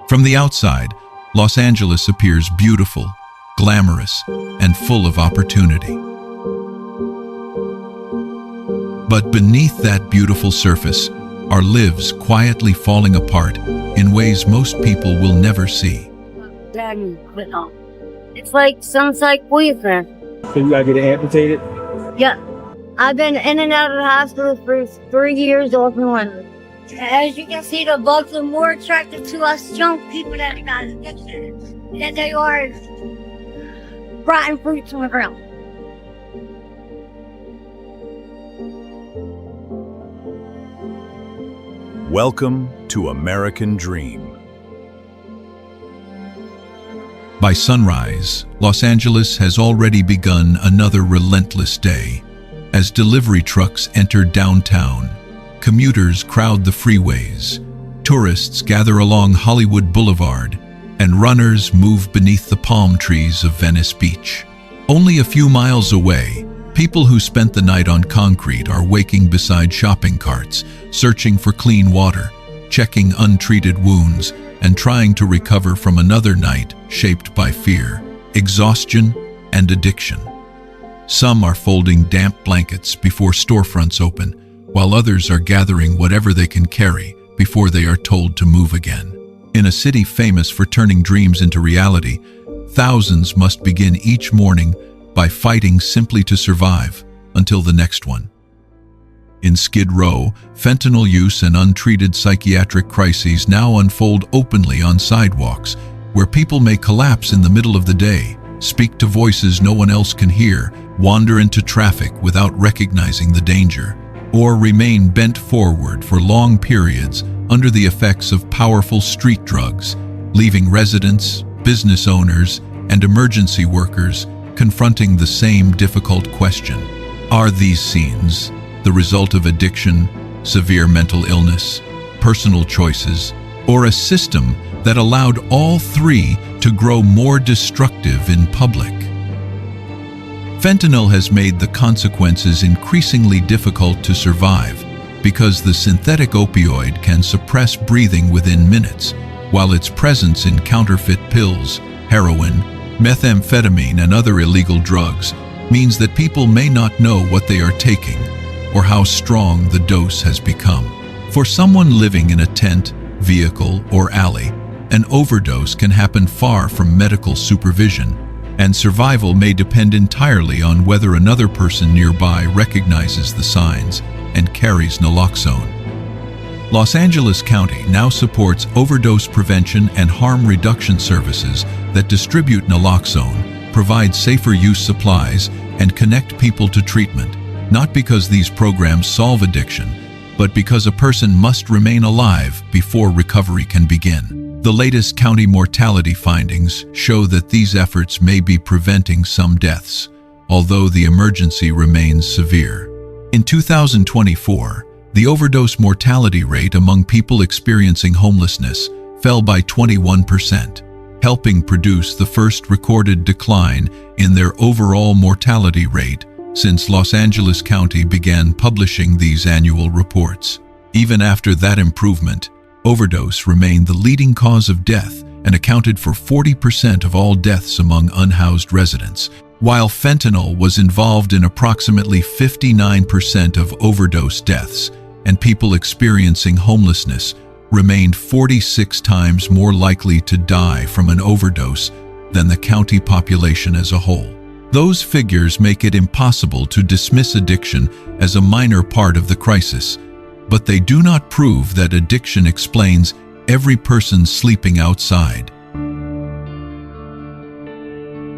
From the outside, Los Angeles appears beautiful, glamorous, and full of opportunity. But beneath that beautiful surface are lives quietly falling apart in ways most people will never see. It's like some psych boyfriend. So you gotta get it amputated? Yeah. I've been in and out of the hospital for 3 years off and on. As you can see, the bugs are more attracted to us young people that got addiction than they are rotten fruits on the ground. Welcome to American Dream. By sunrise, Los Angeles has already begun another relentless day. As delivery trucks enter downtown, commuters crowd the freeways, tourists gather along Hollywood Boulevard, and runners move beneath the palm trees of Venice Beach. Only a few miles away, people who spent the night on concrete are waking beside shopping carts, searching for clean water, checking untreated wounds, and trying to recover from another night shaped by fear, exhaustion, and addiction. Some are folding damp blankets before storefronts open, while others are gathering whatever they can carry before they are told to move again. In a city famous for turning dreams into reality, thousands must begin each morning by fighting simply to survive until the next one. In Skid Row, fentanyl use and untreated psychiatric crises now unfold openly on sidewalks, where people may collapse in the middle of the day, speak to voices no one else can hear, wander into traffic without recognizing the danger, or remain bent forward for long periods under the effects of powerful street drugs, leaving residents, business owners, and emergency workers confronting the same difficult question. Are these scenes the result of addiction, severe mental illness, personal choices, or a system that allowed all three to grow more destructive in public? Fentanyl has made the consequences increasingly difficult to survive because the synthetic opioid can suppress breathing within minutes, while its presence in counterfeit pills, heroin, methamphetamine, and other illegal drugs means that people may not know what they are taking or how strong the dose has become. For someone living in a tent, vehicle, or alley, an overdose can happen far from medical supervision, and survival may depend entirely on whether another person nearby recognizes the signs and carries naloxone. Los Angeles County now supports overdose prevention and harm reduction services that distribute naloxone, provide safer use supplies, and connect people to treatment, not because these programs solve addiction, but because a person must remain alive before recovery can begin. The latest county mortality findings show that these efforts may be preventing some deaths, although the emergency remains severe. In 2024, the overdose mortality rate among people experiencing homelessness fell by 21%, helping produce the first recorded decline in their overall mortality rate since Los Angeles County began publishing these annual reports. Even after that improvement, overdose remained the leading cause of death and accounted for 40% of all deaths among unhoused residents, while fentanyl was involved in approximately 59% of overdose deaths, and people experiencing homelessness remained 46 times more likely to die from an overdose than the county population as a whole. Those figures make it impossible to dismiss addiction as a minor part of the crisis, but they do not prove that addiction explains every person sleeping outside.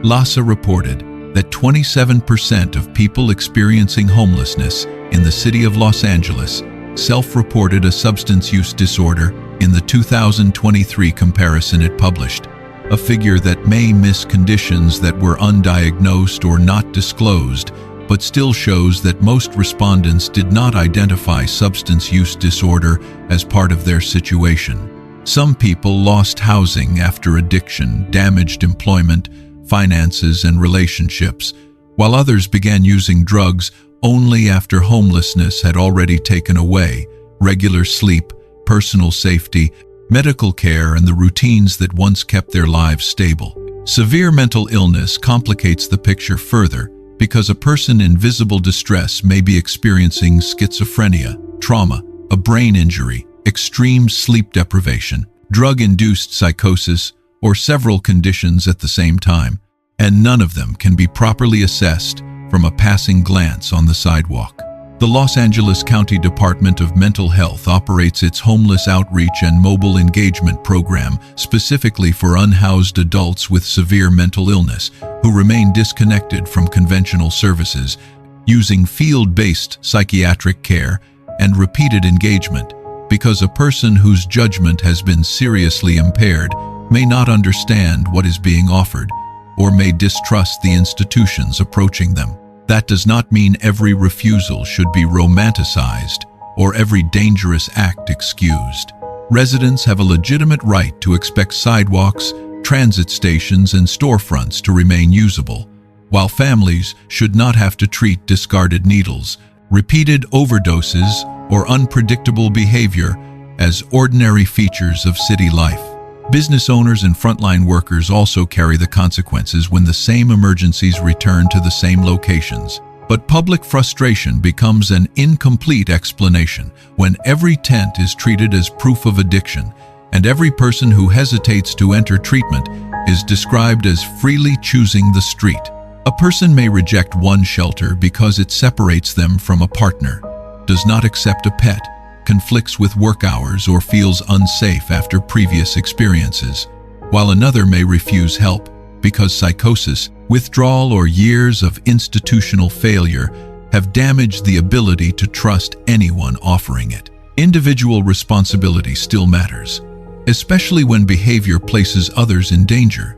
LASA reported that 27% of people experiencing homelessness in the city of Los Angeles self-reported a substance use disorder in the 2023 comparison it published, a figure that may miss conditions that were undiagnosed or not disclosed, but still shows that most respondents did not identify substance use disorder as part of their situation. Some people lost housing after addiction, damaged employment, finances, and relationships, while others began using drugs only after homelessness had already taken away regular sleep, personal safety, medical care, and the routines that once kept their lives stable. Severe mental illness complicates the picture further because a person in visible distress may be experiencing schizophrenia, trauma, a brain injury, extreme sleep deprivation, drug-induced psychosis, or several conditions at the same time, and none of them can be properly assessed from a passing glance on the sidewalk. The Los Angeles County Department of Mental Health operates its homeless outreach and mobile engagement program specifically for unhoused adults with severe mental illness who remain disconnected from conventional services, using field-based psychiatric care and repeated engagement, because a person whose judgment has been seriously impaired may not understand what is being offered or may distrust the institutions approaching them. That does not mean every refusal should be romanticized or every dangerous act excused. Residents have a legitimate right to expect sidewalks, transit stations, and storefronts to remain usable, while families should not have to treat discarded needles, repeated overdoses, or unpredictable behavior as ordinary features of city life. Business owners and frontline workers also carry the consequences when the same emergencies return to the same locations. But public frustration becomes an incomplete explanation when every tent is treated as proof of addiction, and every person who hesitates to enter treatment is described as freely choosing the street. A person may reject one shelter because it separates them from a partner, does not accept a pet, conflicts with work hours, or feels unsafe after previous experiences, while another may refuse help because psychosis, withdrawal, or years of institutional failure have damaged the ability to trust anyone offering it. Individual responsibility still matters, especially when behavior places others in danger.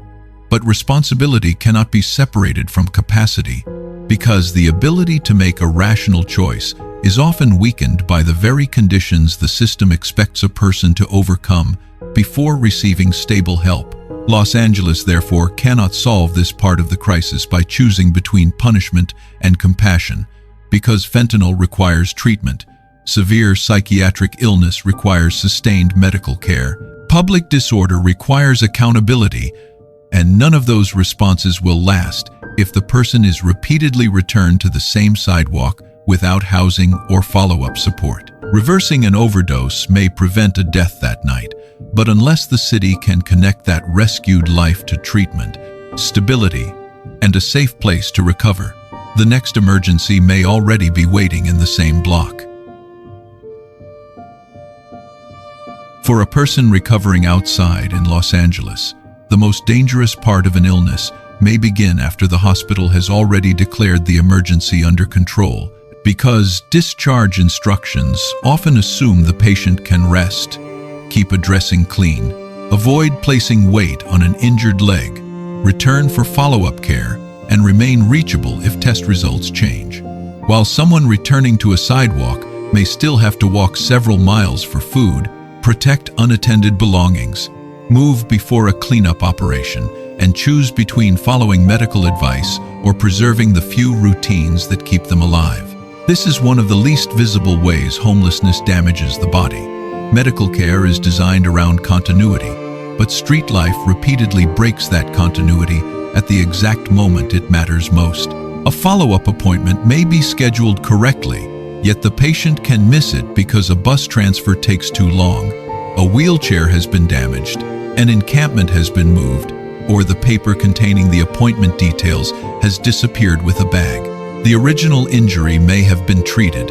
But responsibility cannot be separated from capacity, because the ability to make a rational choice is often weakened by the very conditions the system expects a person to overcome before receiving stable help. Los Angeles, therefore, cannot solve this part of the crisis by choosing between punishment and compassion, because fentanyl requires treatment, severe psychiatric illness requires sustained medical care, public disorder requires accountability, and none of those responses will last if the person is repeatedly returned to the same sidewalk without housing or follow-up support. Reversing an overdose may prevent a death that night, but unless the city can connect that rescued life to treatment, stability, and a safe place to recover, the next emergency may already be waiting in the same block. For a person recovering outside in Los Angeles, the most dangerous part of an illness may begin after the hospital has already declared the emergency under control, because discharge instructions often assume the patient can rest, keep a dressing clean, avoid placing weight on an injured leg, return for follow-up care, and remain reachable if test results change. While someone returning to a sidewalk may still have to walk several miles for food, protect unattended belongings, move before a cleanup operation, and choose between following medical advice or preserving the few routines that keep them alive. This is one of the least visible ways homelessness damages the body. Medical care is designed around continuity, but street life repeatedly breaks that continuity at the exact moment it matters most. A follow-up appointment may be scheduled correctly, yet the patient can miss it because a bus transfer takes too long, a wheelchair has been damaged, an encampment has been moved, or the paper containing the appointment details has disappeared with a bag. The original injury may have been treated,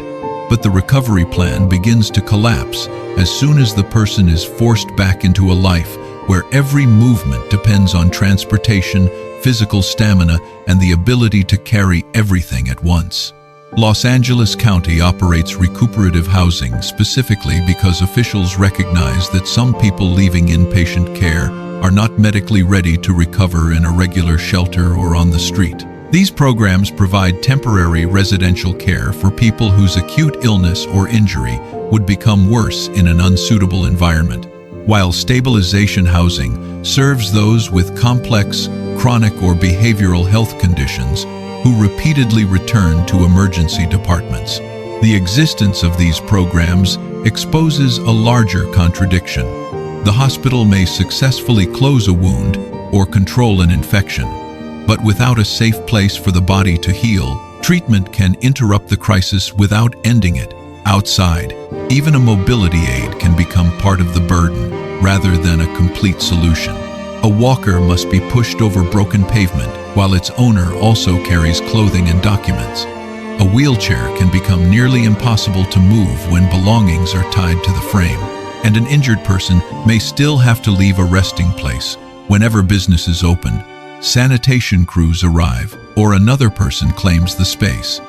but the recovery plan begins to collapse as soon as the person is forced back into a life where every movement depends on transportation, physical stamina, and the ability to carry everything at once. Los Angeles County operates recuperative housing specifically because officials recognize that some people leaving inpatient care are not medically ready to recover in a regular shelter or on the street. These programs provide temporary residential care for people whose acute illness or injury would become worse in an unsuitable environment, while stabilization housing serves those with complex, chronic, or behavioral health conditions who repeatedly return to emergency departments. The existence of these programs exposes a larger contradiction. The hospital may successfully close a wound or control an infection, but without a safe place for the body to heal, treatment can interrupt the crisis without ending it. Outside, even a mobility aid can become part of the burden rather than a complete solution. A walker must be pushed over broken pavement, while its owner also carries clothing and documents. A wheelchair can become nearly impossible to move when belongings are tied to the frame, and an injured person may still have to leave a resting place. Whenever business is opened, sanitation crews arrive, or another person claims the space.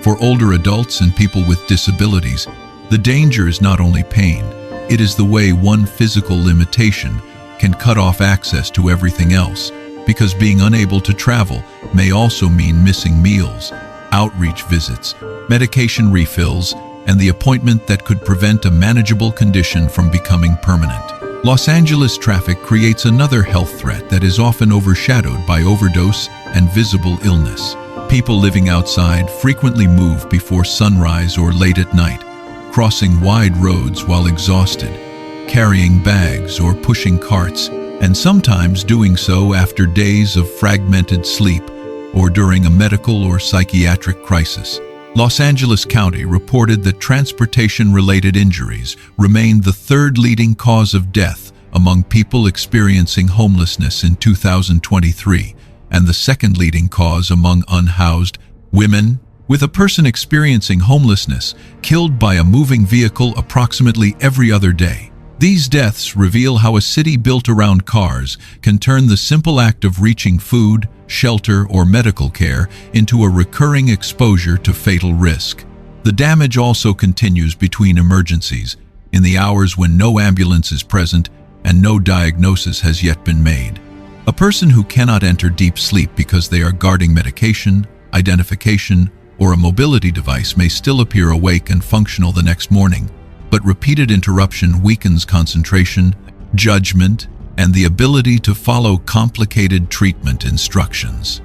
For older adults and people with disabilities, the danger is not only pain, it is the way one physical limitation can cut off access to everything else, because being unable to travel may also mean missing meals, outreach visits, medication refills, and the appointment that could prevent a manageable condition from becoming permanent. Los Angeles traffic creates another health threat that is often overshadowed by overdose and visible illness. People living outside frequently move before sunrise or late at night, crossing wide roads while exhausted, carrying bags or pushing carts, and sometimes doing so after days of fragmented sleep or during a medical or psychiatric crisis. Los Angeles County reported that transportation-related injuries remained the third leading cause of death among people experiencing homelessness in 2023, and the second leading cause among unhoused women, with a person experiencing homelessness killed by a moving vehicle approximately every other day. These deaths reveal how a city built around cars can turn the simple act of reaching food, shelter, or medical care into a recurring exposure to fatal risk. The damage also continues between emergencies, in the hours when no ambulance is present and no diagnosis has yet been made. A person who cannot enter deep sleep because they are guarding medication, identification, or a mobility device may still appear awake and functional the next morning, but repeated interruption weakens concentration, judgment, and the ability to follow complicated treatment instructions.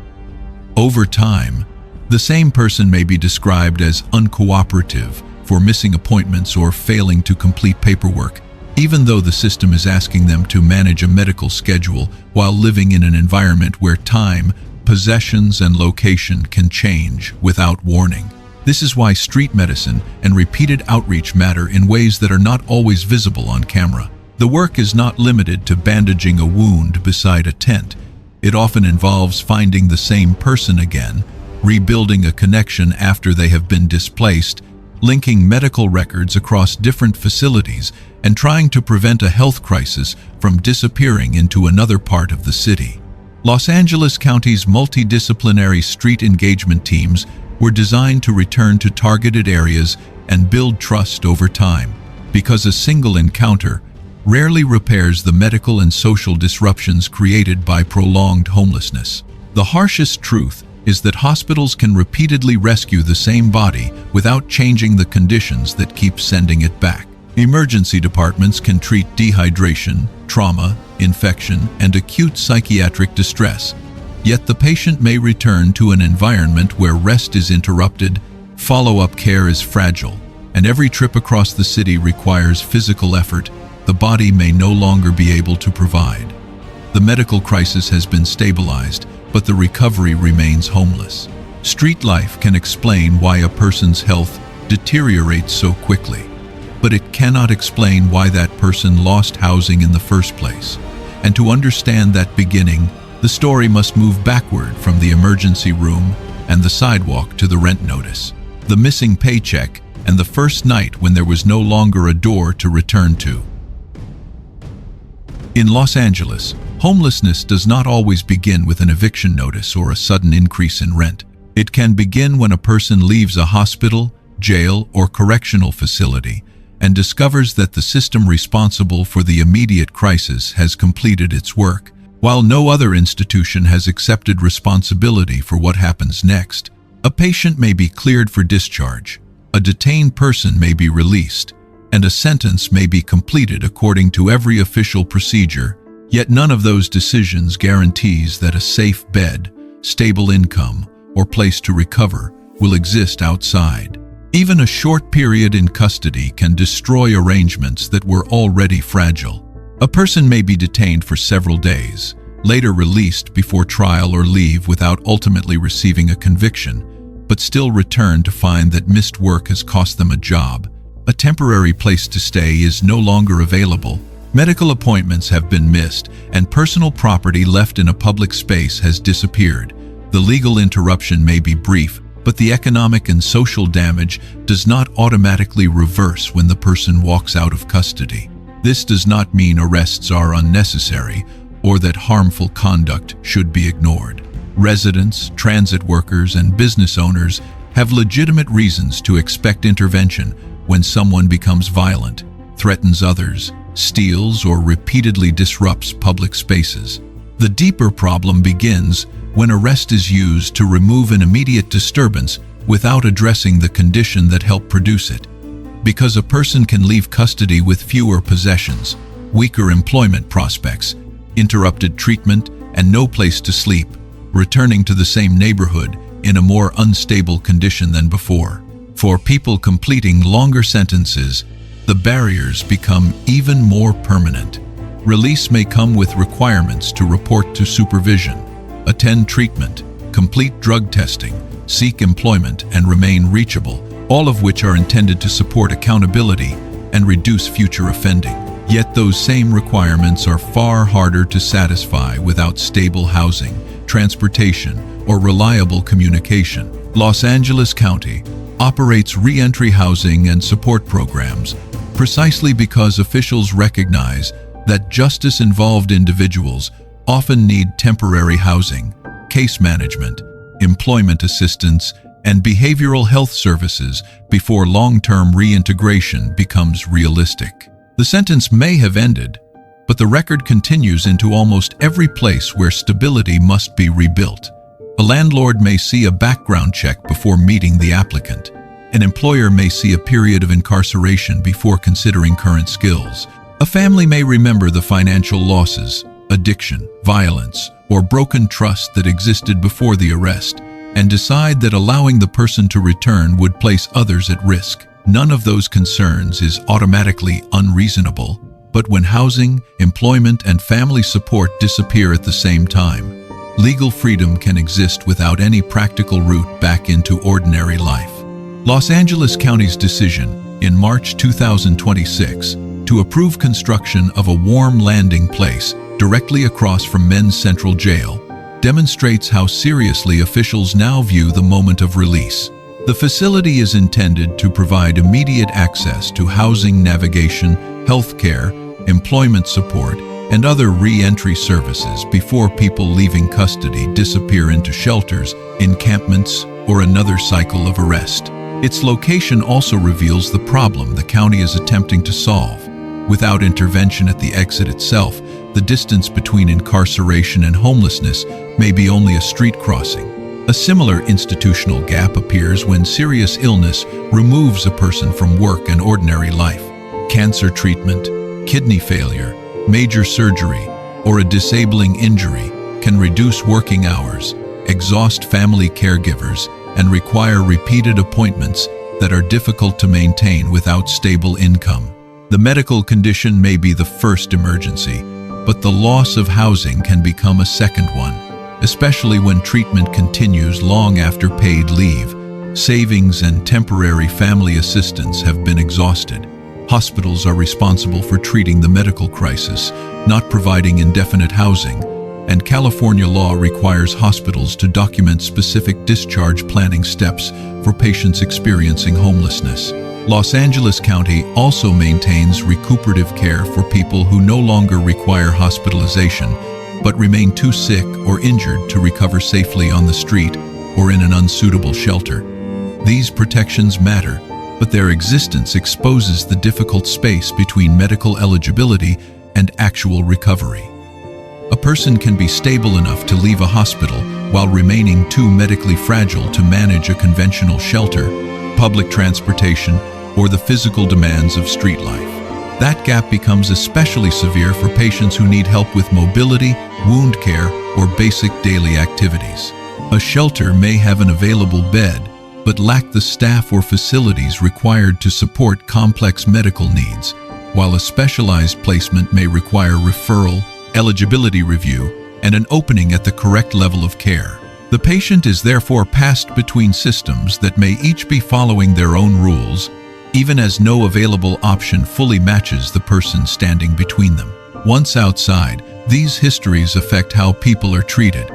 Over time, the same person may be described as uncooperative for missing appointments or failing to complete paperwork, even though the system is asking them to manage a medical schedule while living in an environment where time, possessions, and location can change without warning. This is why street medicine and repeated outreach matter in ways that are not always visible on camera. The work is not limited to bandaging a wound beside a tent. It often involves finding the same person again, rebuilding a connection after they have been displaced, linking medical records across different facilities, and trying to prevent a health crisis from disappearing into another part of the city. Los Angeles County's multidisciplinary street engagement teams were designed to return to targeted areas and build trust over time, because a single encounter rarely repairs the medical and social disruptions created by prolonged homelessness. The harshest truth is that hospitals can repeatedly rescue the same body without changing the conditions that keep sending it back. Emergency departments can treat dehydration, trauma, infection, and acute psychiatric distress. Yet the patient may return to an environment where rest is interrupted, follow-up care is fragile, and every trip across the city requires physical effort the body may no longer be able to provide. The medical crisis has been stabilized, but the recovery remains homeless. Street life can explain why a person's health deteriorates so quickly, but it cannot explain why that person lost housing in the first place. And to understand that beginning, the story must move backward from the emergency room and the sidewalk to the rent notice, the missing paycheck, and the first night when there was no longer a door to return to. In Los Angeles, homelessness does not always begin with an eviction notice or a sudden increase in rent. It can begin when a person leaves a hospital, jail, or correctional facility and discovers that the system responsible for the immediate crisis has completed its work, while no other institution has accepted responsibility for what happens next. A patient may be cleared for discharge, a detained person may be released, and a sentence may be completed according to every official procedure, yet none of those decisions guarantees that a safe bed, stable income, or place to recover will exist outside. Even a short period in custody can destroy arrangements that were already fragile. A person may be detained for several days, later released before trial or leave without ultimately receiving a conviction, but still return to find that missed work has cost them a job. A temporary place to stay is no longer available. Medical appointments have been missed, and personal property left in a public space has disappeared. The legal interruption may be brief, but the economic and social damage does not automatically reverse when the person walks out of custody. This does not mean arrests are unnecessary or that harmful conduct should be ignored. Residents, transit workers, and business owners have legitimate reasons to expect intervention when someone becomes violent, threatens others, steals, or repeatedly disrupts public spaces. The deeper problem begins when arrest is used to remove an immediate disturbance without addressing the condition that helped produce it. Because a person can leave custody with fewer possessions, weaker employment prospects, interrupted treatment, and no place to sleep, returning to the same neighborhood in a more unstable condition than before. For people completing longer sentences, the barriers become even more permanent. Release may come with requirements to report to supervision, attend treatment, complete drug testing, seek employment, and remain reachable, all of which are intended to support accountability and reduce future offending. Yet those same requirements are far harder to satisfy without stable housing, transportation, or reliable communication. Los Angeles County operates re-entry housing and support programs precisely because officials recognize that justice-involved individuals often need temporary housing, case management, employment assistance, and behavioral health services before long-term reintegration becomes realistic. The sentence may have ended, but the record continues into almost every place where stability must be rebuilt. A landlord may see a background check before meeting the applicant. An employer may see a period of incarceration before considering current skills. A family may remember the financial losses, addiction, violence, or broken trust that existed before the arrest, and decide that allowing the person to return would place others at risk. None of those concerns is automatically unreasonable, but when housing, employment, and family support disappear at the same time, legal freedom can exist without any practical route back into ordinary life. Los Angeles County's decision in March 2026 to approve construction of a warm landing place directly across from Men's Central Jail demonstrates how seriously officials now view the moment of release. The facility is intended to provide immediate access to housing, navigation, healthcare, employment support, and other re-entry services before people leaving custody disappear into shelters, encampments, or another cycle of arrest. Its location also reveals the problem the county is attempting to solve. Without intervention at the exit itself, the distance between incarceration and homelessness may be only a street crossing. A similar institutional gap appears when serious illness removes a person from work and ordinary life. Cancer treatment, kidney failure, major surgery, or a disabling injury can reduce working hours, exhaust family caregivers, and require repeated appointments that are difficult to maintain without stable income. The medical condition may be the first emergency, but the loss of housing can become a second one, especially when treatment continues long after paid leave. Savings and temporary family assistance have been exhausted. Hospitals are responsible for treating the medical crisis, not providing indefinite housing, and California law requires hospitals to document specific discharge planning steps for patients experiencing homelessness. Los Angeles County also maintains recuperative care for people who no longer require hospitalization, but remain too sick or injured to recover safely on the street or in an unsuitable shelter. These protections matter, but their existence exposes the difficult space between medical eligibility and actual recovery. A person can be stable enough to leave a hospital while remaining too medically fragile to manage a conventional shelter, public transportation, or the physical demands of street life. That gap becomes especially severe for patients who need help with mobility, wound care, or basic daily activities. A shelter may have an available bed, but lack the staff or facilities required to support complex medical needs, while a specialized placement may require referral, eligibility review, and an opening at the correct level of care. The patient is therefore passed between systems that may each be following their own rules, even as no available option fully matches the person standing between them. Once outside, these histories affect how people are treated.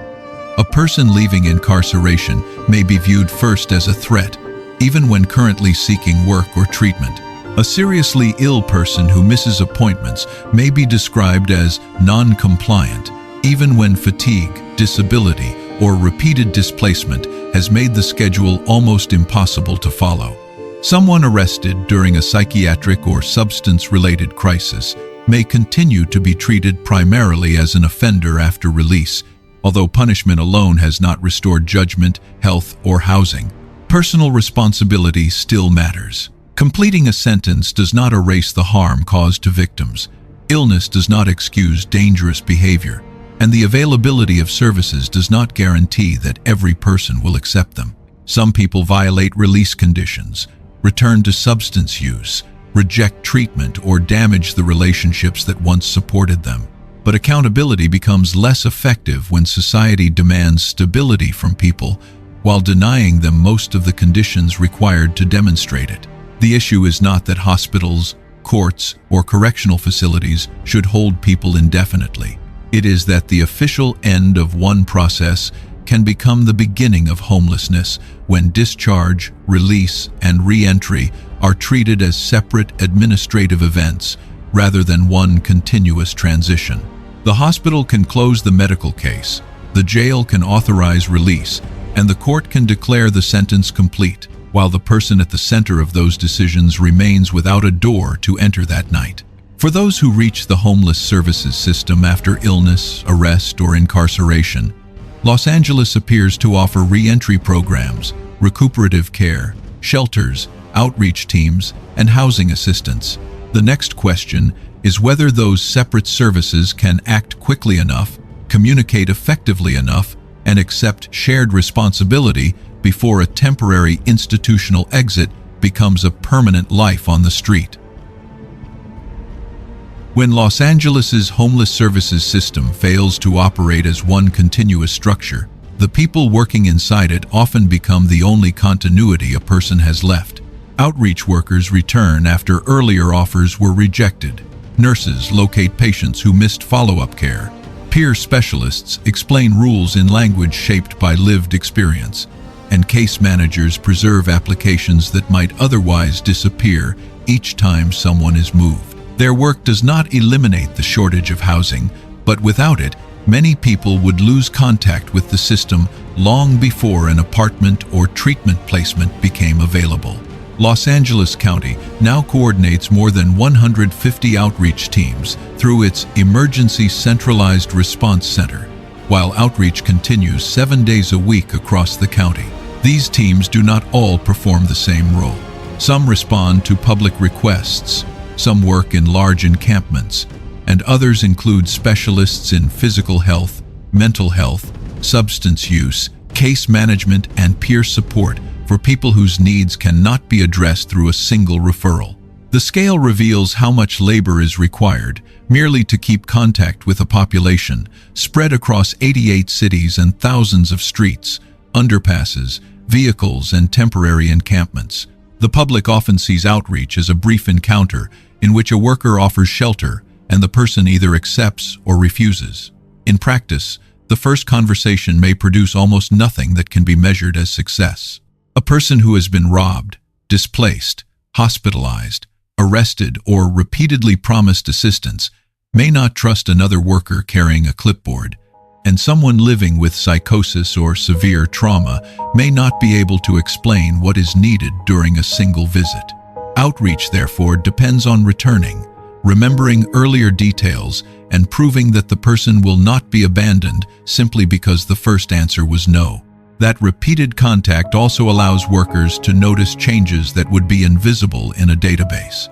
A person leaving incarceration may be viewed first as a threat, even when currently seeking work or treatment. A seriously ill person who misses appointments may be described as non-compliant, even when fatigue, disability, or repeated displacement has made the schedule almost impossible to follow. Someone arrested during a psychiatric or substance-related crisis may continue to be treated primarily as an offender after release, although punishment alone has not restored judgment, health, or housing. Personal responsibility still matters. Completing a sentence does not erase the harm caused to victims. Illness does not excuse dangerous behavior, and the availability of services does not guarantee that every person will accept them. Some people violate release conditions, return to substance use, reject treatment, or damage the relationships that once supported them. But accountability becomes less effective when society demands stability from people while denying them most of the conditions required to demonstrate it. The issue is not that hospitals, courts, or correctional facilities should hold people indefinitely. It is that the official end of one process can become the beginning of homelessness when discharge, release, and re-entry are treated as separate administrative events rather than one continuous transition. The hospital can close the medical case, the jail can authorize release, and the court can declare the sentence complete, while the person at the center of those decisions remains without a door to enter that night. For those who reach the homeless services system after illness, arrest, or incarceration, Los Angeles appears to offer re-entry programs, recuperative care, shelters, outreach teams, and housing assistance. The next question is whether those separate services can act quickly enough, communicate effectively enough, and accept shared responsibility before a temporary institutional exit becomes a permanent life on the street. When Los Angeles's homeless services system fails to operate as one continuous structure, the people working inside it often become the only continuity a person has left. Outreach workers return after earlier offers were rejected. Nurses locate patients who missed follow-up care. Peer specialists explain rules in language shaped by lived experience. And case managers preserve applications that might otherwise disappear each time someone is moved. Their work does not eliminate the shortage of housing, but without it, many people would lose contact with the system long before an apartment or treatment placement became available. Los Angeles County now coordinates more than 150 outreach teams through its Emergency Centralized Response Center, while outreach continues 7 days a week across the county. These teams do not all perform the same role. Some respond to public requests, some work in large encampments, and others include specialists in physical health, mental health, substance use, case management, and peer support for people whose needs cannot be addressed through a single referral. The scale reveals how much labor is required merely to keep contact with a population spread across 88 cities and thousands of streets, underpasses, vehicles, and temporary encampments. The public often sees outreach as a brief encounter in which a worker offers shelter and the person either accepts or refuses. In practice, the first conversation may produce almost nothing that can be measured as success. A person who has been robbed, displaced, hospitalized, arrested, or repeatedly promised assistance may not trust another worker carrying a clipboard, and someone living with psychosis or severe trauma may not be able to explain what is needed during a single visit. Outreach, therefore, depends on returning, remembering earlier details, and proving that the person will not be abandoned simply because the first answer was no. That repeated contact also allows workers to notice changes that would be invisible in a database.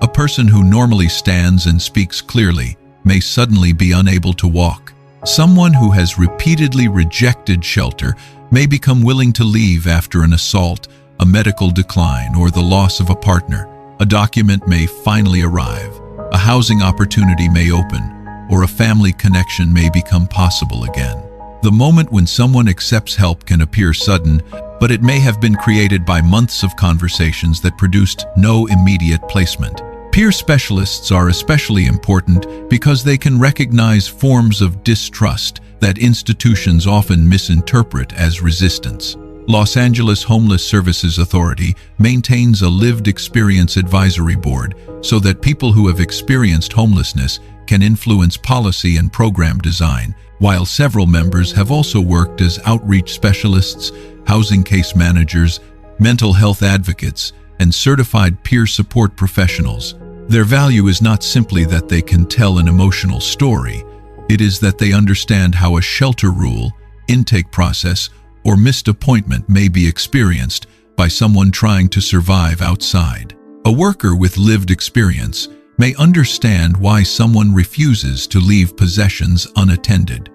A person who normally stands and speaks clearly may suddenly be unable to walk. Someone who has repeatedly rejected shelter may become willing to leave after an assault, a medical decline, or the loss of a partner. A document may finally arrive, a housing opportunity may open, or a family connection may become possible again. The moment when someone accepts help can appear sudden, but it may have been created by months of conversations that produced no immediate placement. Peer specialists are especially important because they can recognize forms of distrust that institutions often misinterpret as resistance. Los Angeles Homeless Services Authority maintains a lived experience advisory board so that people who have experienced homelessness can influence policy and program design, while several members have also worked as outreach specialists, housing case managers, mental health advocates, and certified peer support professionals. Their value is not simply that they can tell an emotional story, it is that they understand how a shelter rule, intake process, or missed appointment may be experienced by someone trying to survive outside. A worker with lived experience may understand why someone refuses to leave possessions unattended,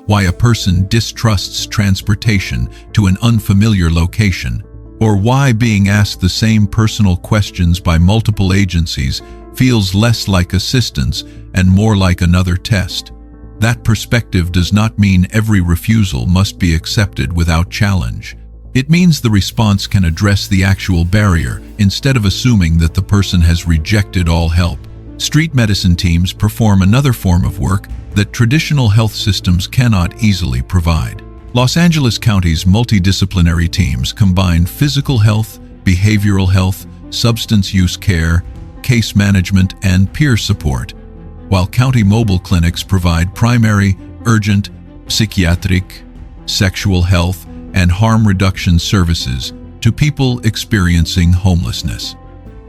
why a person distrusts transportation to an unfamiliar location, or why being asked the same personal questions by multiple agencies feels less like assistance and more like another test. That perspective does not mean every refusal must be accepted without challenge. It means the response can address the actual barrier instead of assuming that the person has rejected all help. Street medicine teams perform another form of work that traditional health systems cannot easily provide. Los Angeles County's multidisciplinary teams combine physical health, behavioral health, substance use care, case management, and peer support, while county mobile clinics provide primary, urgent, psychiatric, sexual health, and harm reduction services to people experiencing homelessness.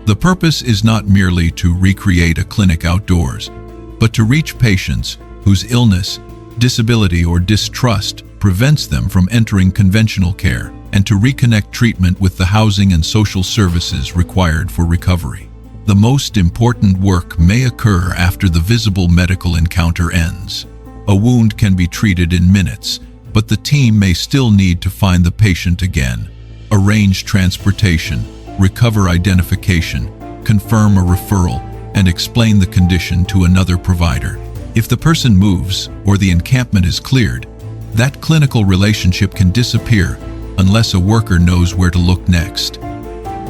The purpose is not merely to recreate a clinic outdoors, but to reach patients whose illness, disability, or distrust prevents them from entering conventional care, and to reconnect treatment with the housing and social services required for recovery. The most important work may occur after the visible medical encounter ends. A wound can be treated in minutes, but the team may still need to find the patient again, arrange transportation, recover identification, confirm a referral, and explain the condition to another provider. If the person moves or the encampment is cleared, that clinical relationship can disappear unless a worker knows where to look next.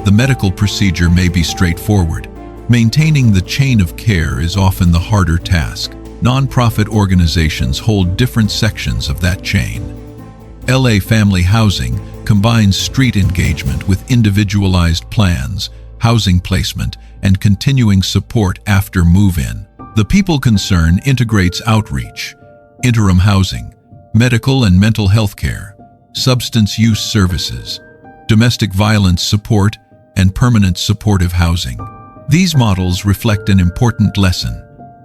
The medical procedure may be straightforward. Maintaining the chain of care is often the harder task. Nonprofit organizations hold different sections of that chain. LA Family Housing combines street engagement with individualized plans, housing placement, and continuing support after move-in. The People Concern integrates outreach, interim housing, medical and mental health care, substance use services, domestic violence support, and permanent supportive housing. These models reflect an important lesson.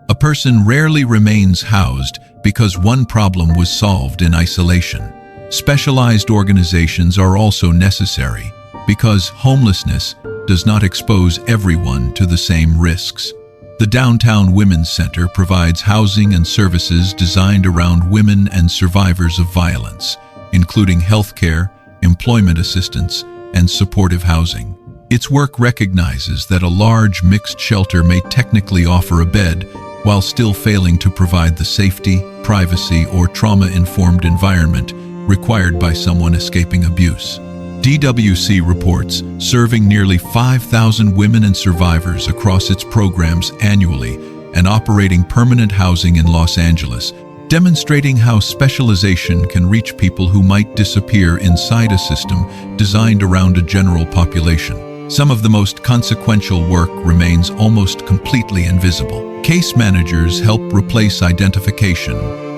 A person rarely remains housed because one problem was solved in isolation. Specialized organizations are also necessary because homelessness does not expose everyone to the same risks. The Downtown Women's Center provides housing and services designed around women and survivors of violence, including healthcare, employment assistance, and supportive housing. Its work recognizes that a large mixed shelter may technically offer a bed while still failing to provide the safety, privacy, or trauma-informed environment required by someone escaping abuse. DWC reports serving nearly 5,000 women and survivors across its programs annually and operating permanent housing in Los Angeles, demonstrating how specialization can reach people who might disappear inside a system designed around a general population. Some of the most consequential work remains almost completely invisible. Case managers help replace identification,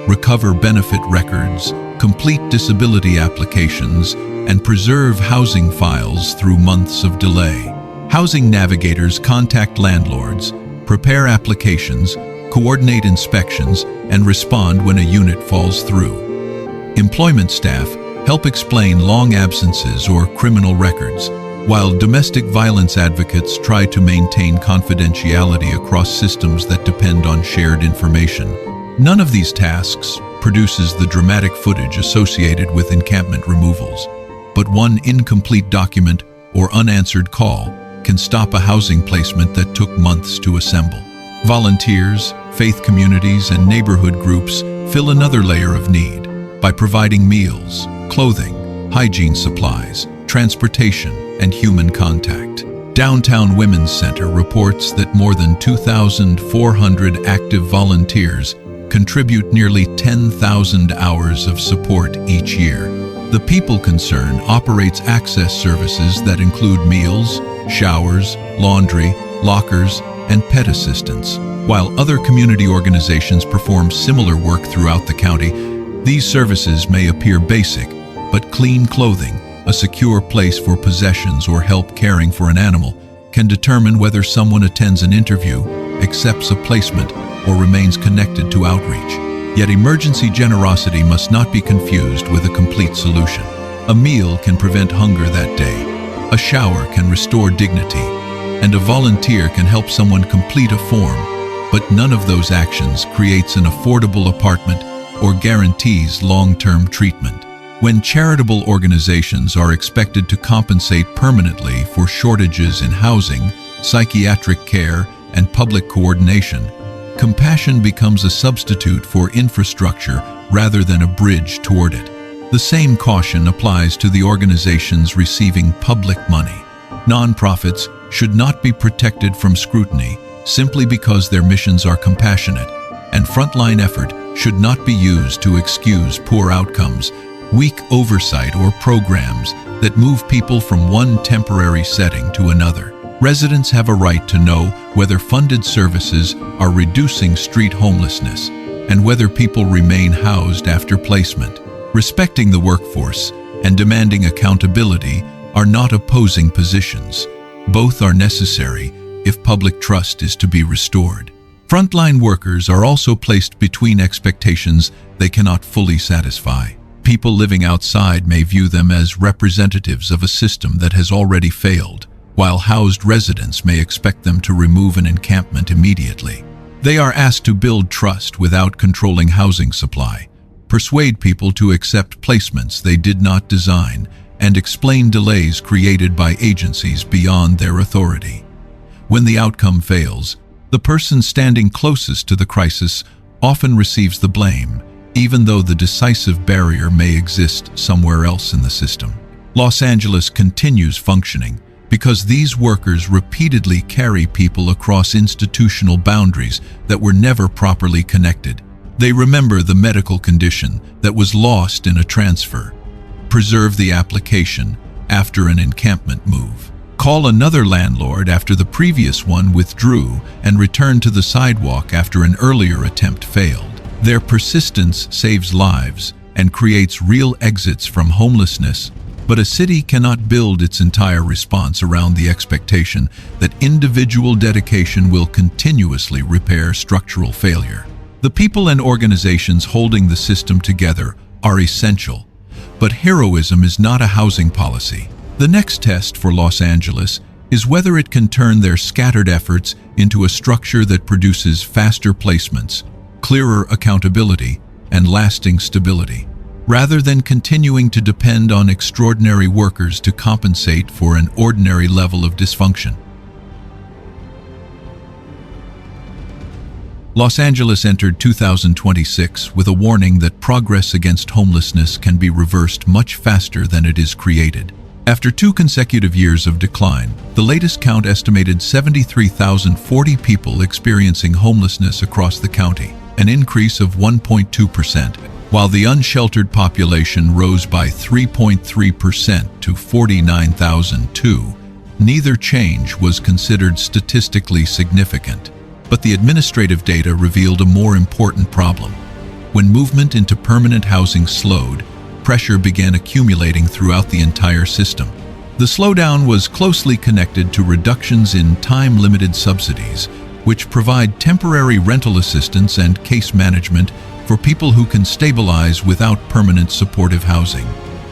recover benefit records, complete disability applications, and preserve housing files through months of delay. Housing navigators contact landlords, prepare applications, coordinate inspections, and respond when a unit falls through. Employment staff help explain long absences or criminal records, while domestic violence advocates try to maintain confidentiality across systems that depend on shared information. None of these tasks produces the dramatic footage associated with encampment removals, but one incomplete document or unanswered call can stop a housing placement that took months to assemble. Volunteers, faith communities, and neighborhood groups fill another layer of need by providing meals, clothing, hygiene supplies, transportation, and human contact. Downtown Women's Center reports that more than 2,400 active volunteers contribute nearly 10,000 hours of support each year. The People Concern operates access services that include meals, showers, laundry, lockers, and pet assistance. While other community organizations perform similar work throughout the county, these services may appear basic, but clean clothing, a secure place for possessions, or help caring for an animal can determine whether someone attends an interview, accepts a placement, or remains connected to outreach. Yet emergency generosity must not be confused with a complete solution. A meal can prevent hunger that day, a shower can restore dignity, and a volunteer can help someone complete a form, but none of those actions creates an affordable apartment or guarantees long-term treatment. When charitable organizations are expected to compensate permanently for shortages in housing, psychiatric care, and public coordination, compassion becomes a substitute for infrastructure rather than a bridge toward it. The same caution applies to the organizations receiving public money. Nonprofits should not be protected from scrutiny simply because their missions are compassionate, and frontline effort should not be used to excuse poor outcomes, weak oversight, or programs that move people from one temporary setting to another. Residents have a right to know whether funded services are reducing street homelessness and whether people remain housed after placement. Respecting the workforce and demanding accountability are not opposing positions. Both are necessary if public trust is to be restored. Frontline workers are also placed between expectations they cannot fully satisfy. People living outside may view them as representatives of a system that has already failed, while housed residents may expect them to remove an encampment immediately. They are asked to build trust without controlling housing supply, persuade people to accept placements they did not design, and explain delays created by agencies beyond their authority. When the outcome fails, the person standing closest to the crisis often receives the blame, even though the decisive barrier may exist somewhere else in the system. Los Angeles continues functioning because these workers repeatedly carry people across institutional boundaries that were never properly connected. They remember the medical condition that was lost in a transfer, preserve the application after an encampment move, call another landlord after the previous one withdrew, and return to the sidewalk after an earlier attempt failed. Their persistence saves lives and creates real exits from homelessness, but a city cannot build its entire response around the expectation that individual dedication will continuously repair structural failure. The people and organizations holding the system together are essential, but heroism is not a housing policy. The next test for Los Angeles is whether it can turn their scattered efforts into a structure that produces faster placements, clearer accountability, and lasting stability, rather than continuing to depend on extraordinary workers to compensate for an ordinary level of dysfunction. Los Angeles entered 2026 with a warning that progress against homelessness can be reversed much faster than it is created. After 2 consecutive years of decline, the latest count estimated 73,040 people experiencing homelessness across the county, an increase of 1.2%, while the unsheltered population rose by 3.3% to 49,002. Neither change was considered statistically significant, but the administrative data revealed a more important problem. When movement into permanent housing slowed, pressure began accumulating throughout the entire system. The slowdown was closely connected to reductions in time-limited subsidies, which provide temporary rental assistance and case management for people who can stabilize without permanent supportive housing.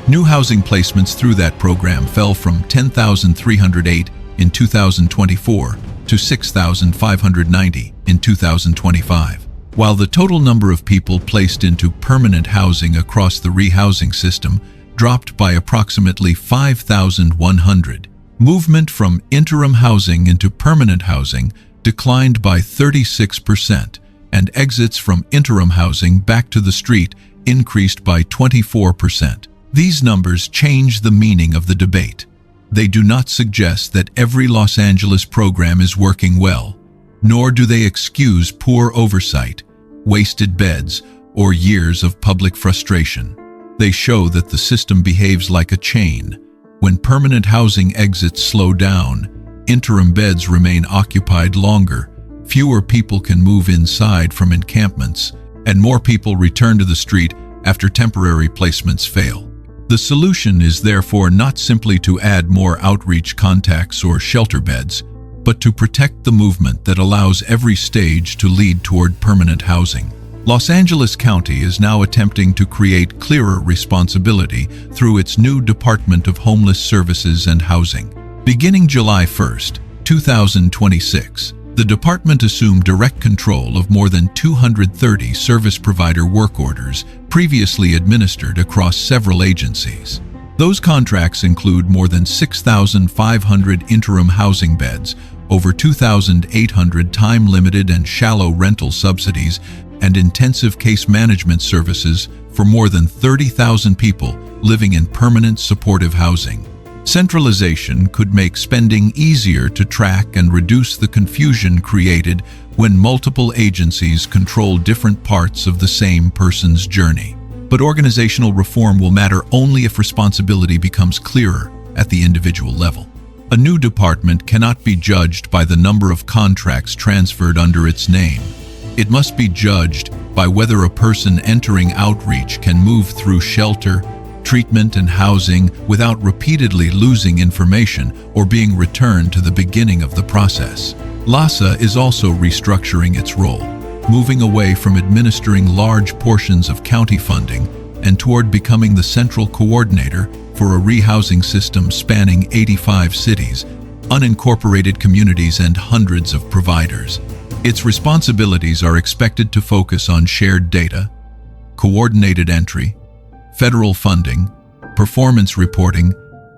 New housing placements through that program fell from 10,308 in 2024 to 6,590 in 2025. While the total number of people placed into permanent housing across the rehousing system dropped by approximately 5,100. Movement from interim housing into permanent housing declined by 36%, and exits from interim housing back to the street increased by 24%. These numbers change the meaning of the debate. They do not suggest that every Los Angeles program is working well, nor do they excuse poor oversight, wasted beds, or years of public frustration. They show that the system behaves like a chain. When permanent housing exits slow down, interim beds remain occupied longer, fewer people can move inside from encampments, and more people return to the street after temporary placements fail. The solution is therefore not simply to add more outreach contacts or shelter beds, but to protect the movement that allows every stage to lead toward permanent housing. Los Angeles County is now attempting to create clearer responsibility through its new Department of Homeless Services and Housing. Beginning July 1, 2026, the department assumed direct control of more than 230 service provider work orders previously administered across several agencies. Those contracts include more than 6,500 interim housing beds, over 2,800 time-limited and shallow rental subsidies, and intensive case management services for more than 30,000 people living in permanent supportive housing. Centralization could make spending easier to track and reduce the confusion created when multiple agencies control different parts of the same person's journey. But organizational reform will matter only if responsibility becomes clearer at the individual level. A new department cannot be judged by the number of contracts transferred under its name. It must be judged by whether a person entering outreach can move through shelter, treatment, and housing without repeatedly losing information or being returned to the beginning of the process. LAHSA is also restructuring its role, moving away from administering large portions of county funding and toward becoming the central coordinator for a rehousing system spanning 85 cities, unincorporated communities, and hundreds of providers. Its responsibilities are expected to focus on shared data, coordinated entry, federal funding, performance reporting,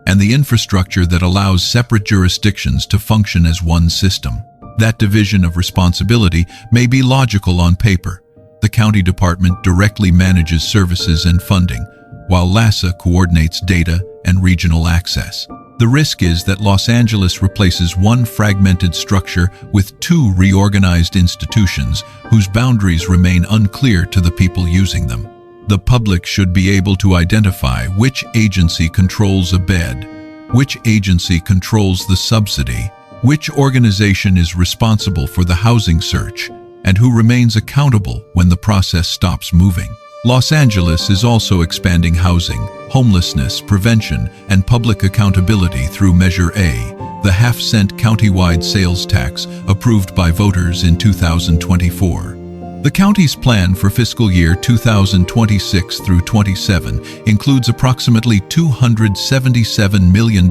and the infrastructure that allows separate jurisdictions to function as one system. That division of responsibility may be logical on paper. The county department directly manages services and funding, while LAHSA coordinates data and regional access. The risk is that Los Angeles replaces one fragmented structure with two reorganized institutions whose boundaries remain unclear to the people using them. The public should be able to identify which agency controls a bed, which agency controls the subsidy, which organization is responsible for the housing search, and who remains accountable when the process stops moving. Los Angeles is also expanding housing, homelessness prevention, and public accountability through Measure A, the half-cent countywide sales tax approved by voters in 2024. The county's plan for fiscal year 2026 through 27 includes approximately $277 million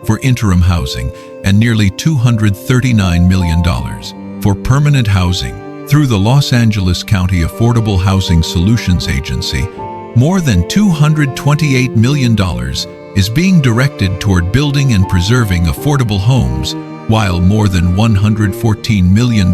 for interim housing and nearly $239 million for permanent housing. Through the Los Angeles County Affordable Housing Solutions Agency, more than $228 million is being directed toward building and preserving affordable homes, while more than $114 million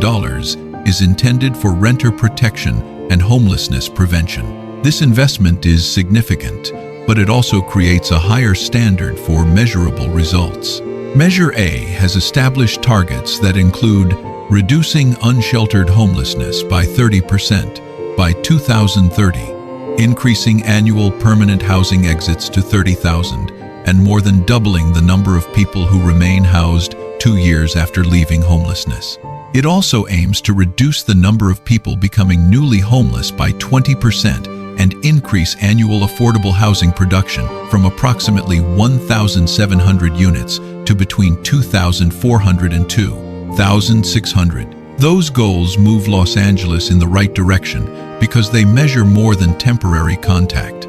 is intended for renter protection and homelessness prevention. This investment is significant, but it also creates a higher standard for measurable results. Measure A has established targets that include reducing unsheltered homelessness by 30% by 2030, increasing annual permanent housing exits to 30,000, and more than doubling the number of people who remain housed 2 years after leaving homelessness. It also aims to reduce the number of people becoming newly homeless by 20% and increase annual affordable housing production from approximately 1,700 units to between 2,400 and 2,600. Those goals move Los Angeles in the right direction because they measure more than temporary contact.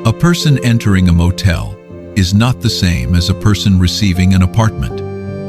A person entering a motel is not the same as a person receiving an apartment,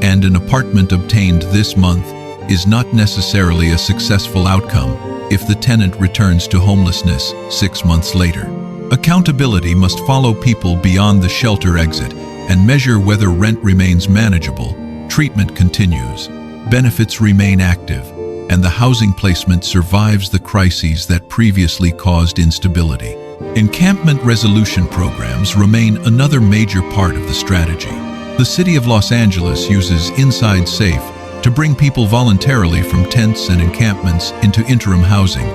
and an apartment obtained this month is not necessarily a successful outcome if the tenant returns to homelessness 6 months later. Accountability must follow people beyond the shelter exit and measure whether rent remains manageable, treatment continues, benefits remain active, and the housing placement survives the crises that previously caused instability. Encampment resolution programs remain another major part of the strategy. The city of Los Angeles uses Inside Safe to bring people voluntarily from tents and encampments into interim housing,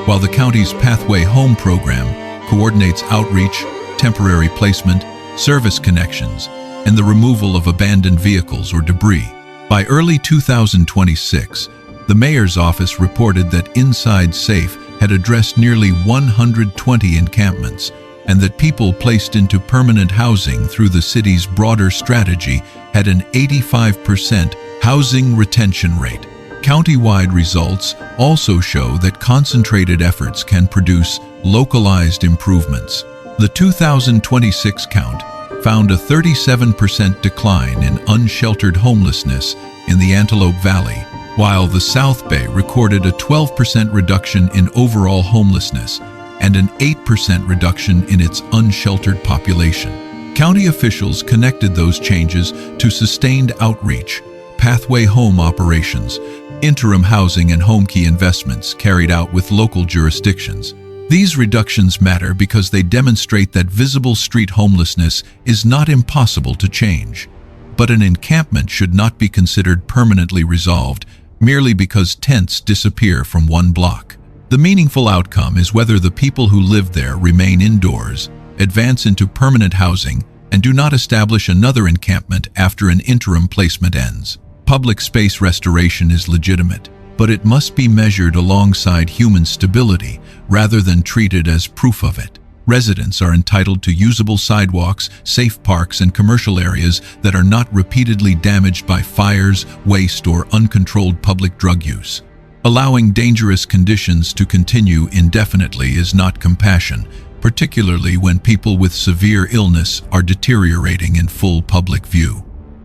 while the county's Pathway Home program coordinates outreach, temporary placement, service connections, and the removal of abandoned vehicles or debris. By early 2026, the mayor's office reported that Inside Safe had addressed nearly 120 encampments, and that people placed into permanent housing through the city's broader strategy had an 85% housing retention rate. Countywide results also show that concentrated efforts can produce localized improvements. The 2026 count found a 37% decline in unsheltered homelessness in the Antelope Valley, while the South Bay recorded a 12% reduction in overall homelessness and an 8% reduction in its unsheltered population. County officials connected those changes to sustained outreach, Pathway Home operations, interim housing and home key investments carried out with local jurisdictions. These reductions matter because they demonstrate that visible street homelessness is not impossible to change. But an encampment should not be considered permanently resolved merely because tents disappear from one block. The meaningful outcome is whether the people who live there remain indoors, advance into permanent housing, and do not establish another encampment after an interim placement ends. Public space restoration is legitimate, but it must be measured alongside human stability rather than treated as proof of it. Residents are entitled to usable sidewalks, safe parks, and commercial areas that are not repeatedly damaged by fires, waste, or uncontrolled public drug use. Allowing dangerous conditions to continue indefinitely is not compassion, particularly when people with severe illness are deteriorating in full public view.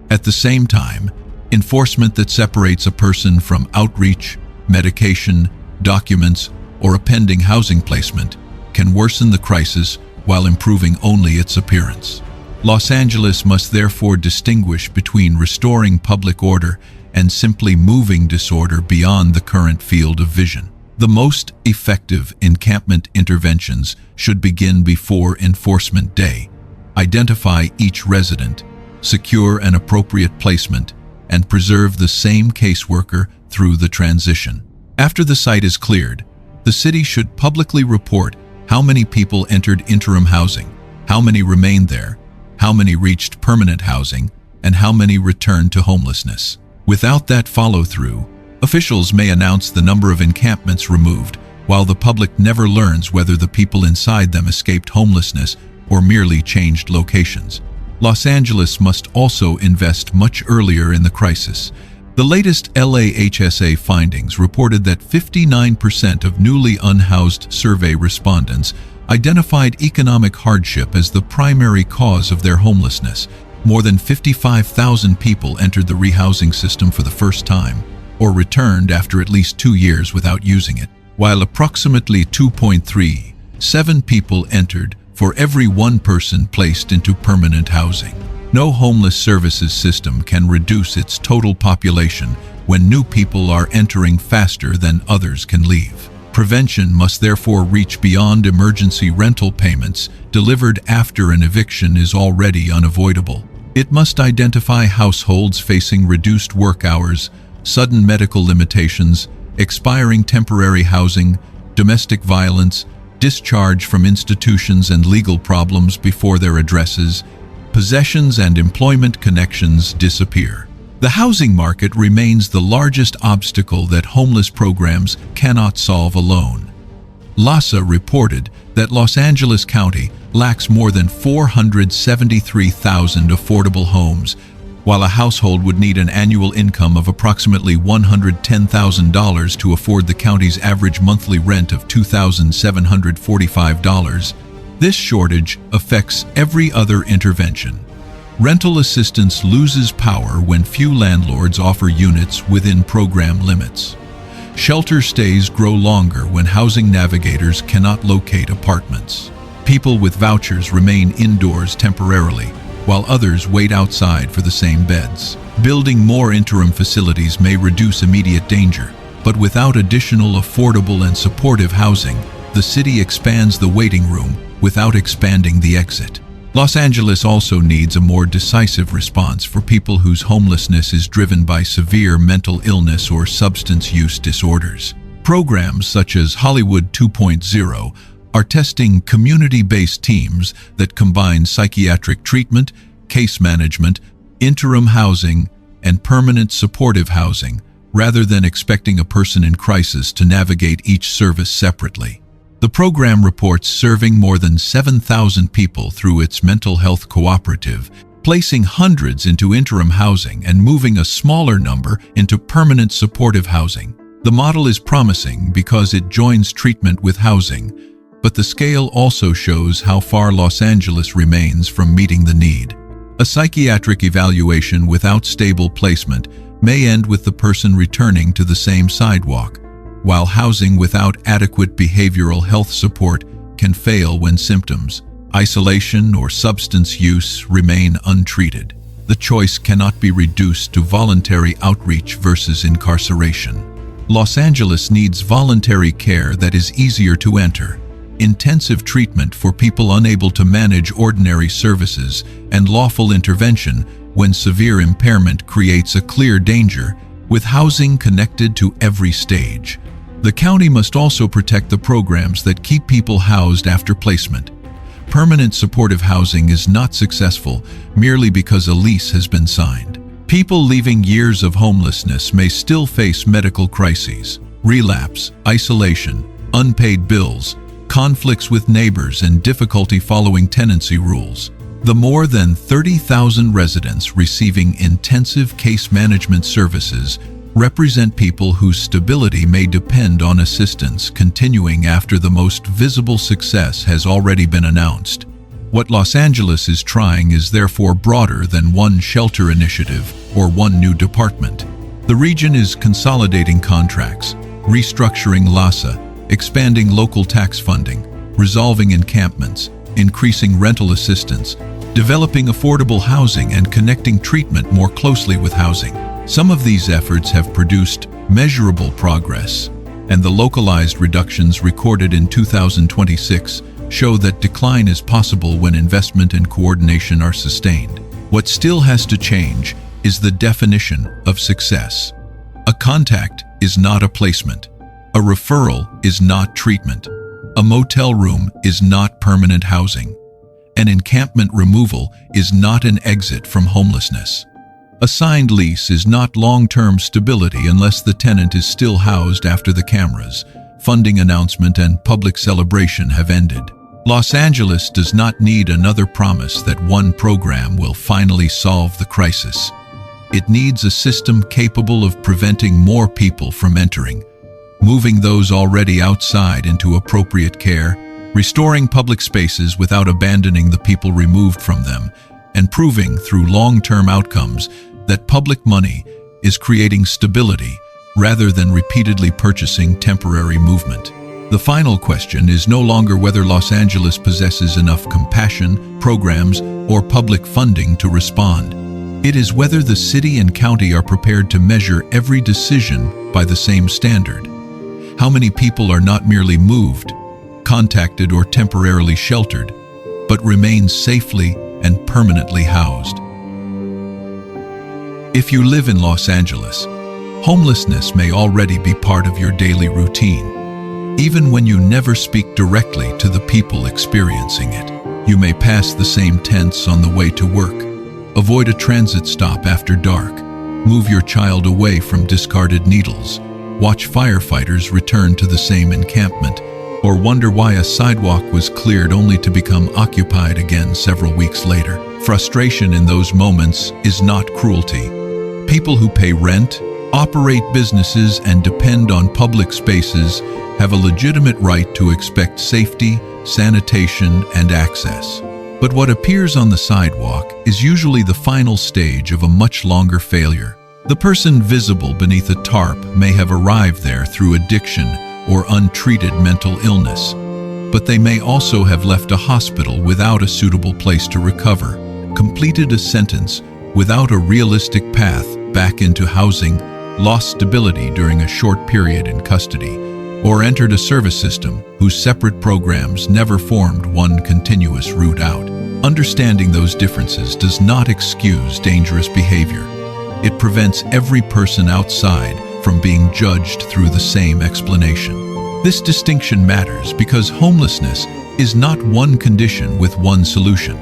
At the same time, enforcement that separates a person from outreach, medication, documents, or a pending housing placement can worsen the crisis while improving only its appearance. Los Angeles must therefore distinguish between restoring public order and simply moving disorder beyond the current field of vision. The most effective encampment interventions should begin before enforcement day. Identify each resident, secure an appropriate placement, and preserve the same caseworker through the transition. After the site is cleared, the city should publicly report how many people entered interim housing, how many remained there, how many reached permanent housing, and how many returned to homelessness. Without that follow-through, officials may announce the number of encampments removed, while the public never learns whether the people inside them escaped homelessness or merely changed locations. Los Angeles must also invest much earlier in the crisis. The latest LAHSA findings reported that 59% of newly unhoused survey respondents identified economic hardship as the primary cause of their homelessness. More than 55,000 people entered the rehousing system for the first time, or returned after at least 2 years without using it, while approximately 2.37 people entered for every one person placed into permanent housing. No homeless services system can reduce its total population when new people are entering faster than others can leave. Prevention must therefore reach beyond emergency rental payments delivered after an eviction is already unavoidable. It must identify households facing reduced work hours, sudden medical limitations, expiring temporary housing, domestic violence, discharge from institutions, and legal problems before their addresses. Possessions and employment connections disappear. The housing market remains the largest obstacle that homeless programs cannot solve alone. LAHSA reported that Los Angeles County lacks more than 473,000 affordable homes, while a household would need an annual income of approximately $110,000 to afford the county's average monthly rent of $2,745. This shortage affects every other intervention. Rental assistance loses power when few landlords offer units within program limits. Shelter stays grow longer when housing navigators cannot locate apartments. People with vouchers remain indoors temporarily, while others wait outside for the same beds. Building more interim facilities may reduce immediate danger, but without additional affordable and supportive housing, the city expands the waiting room without expanding the exit. Los Angeles also needs a more decisive response for people whose homelessness is driven by severe mental illness or substance use disorders. Programs such as Hollywood 2.0 are testing community-based teams that combine psychiatric treatment, case management, interim housing, and permanent supportive housing, rather than expecting a person in crisis to navigate each service separately. The program reports serving more than 7,000 people through its mental health cooperative, placing hundreds into interim housing and moving a smaller number into permanent supportive housing. The model is promising because it joins treatment with housing, but the scale also shows how far Los Angeles remains from meeting the need. A psychiatric evaluation without stable placement may end with the person returning to the same sidewalk, while housing without adequate behavioral health support can fail when symptoms, isolation, or substance use remain untreated. The choice cannot be reduced to voluntary outreach versus incarceration. Los Angeles needs voluntary care that is easier to enter, intensive treatment for people unable to manage ordinary services, and lawful intervention when severe impairment creates a clear danger, with housing connected to every stage. The county must also protect the programs that keep people housed after placement. Permanent supportive housing is not successful merely because a lease has been signed. People leaving years of homelessness may still face medical crises, relapse, isolation, unpaid bills, conflicts with neighbors, and difficulty following tenancy rules. The more than 30,000 residents receiving intensive case management services represent people whose stability may depend on assistance continuing after the most visible success has already been announced. What Los Angeles is trying is therefore broader than one shelter initiative or one new department. The region is consolidating contracts, restructuring LASA, expanding local tax funding, resolving encampments, increasing rental assistance, developing affordable housing, and connecting treatment more closely with housing. Some of these efforts have produced measurable progress, and the localized reductions recorded in 2026 show that decline is possible when investment and coordination are sustained. What still has to change is the definition of success. A contact is not a placement. A referral is not treatment. A motel room is not permanent housing. An encampment removal is not an exit from homelessness. A signed lease is not long-term stability unless the tenant is still housed after the cameras, funding announcement, and public celebration have ended. Los Angeles does not need another promise that one program will finally solve the crisis. It needs a system capable of preventing more people from entering, moving those already outside into appropriate care, restoring public spaces without abandoning the people removed from them, and proving through long-term outcomes that public money is creating stability rather than repeatedly purchasing temporary movement. The final question is no longer whether Los Angeles possesses enough compassion, programs, or public funding to respond. It is whether the city and county are prepared to measure every decision by the same standard. How many people are not merely moved, contacted, or temporarily sheltered, but remain safely and permanently housed? If you live in Los Angeles, homelessness may already be part of your daily routine. Even when you never speak directly to the people experiencing it, you may pass the same tents on the way to work, avoid a transit stop after dark, move your child away from discarded needles, watch firefighters return to the same encampment, or wonder why a sidewalk was cleared only to become occupied again several weeks later. Frustration in those moments is not cruelty. People who pay rent, operate businesses, and depend on public spaces have a legitimate right to expect safety, sanitation, and access. But what appears on the sidewalk is usually the final stage of a much longer failure. The person visible beneath a tarp may have arrived there through addiction or untreated mental illness, but they may also have left a hospital without a suitable place to recover, completed a sentence without a realistic path back into housing, lost stability during a short period in custody, or entered a service system whose separate programs never formed one continuous route out. Understanding those differences does not excuse dangerous behavior. It prevents every person outside from being judged through the same explanation. This distinction matters because homelessness is not one condition with one solution.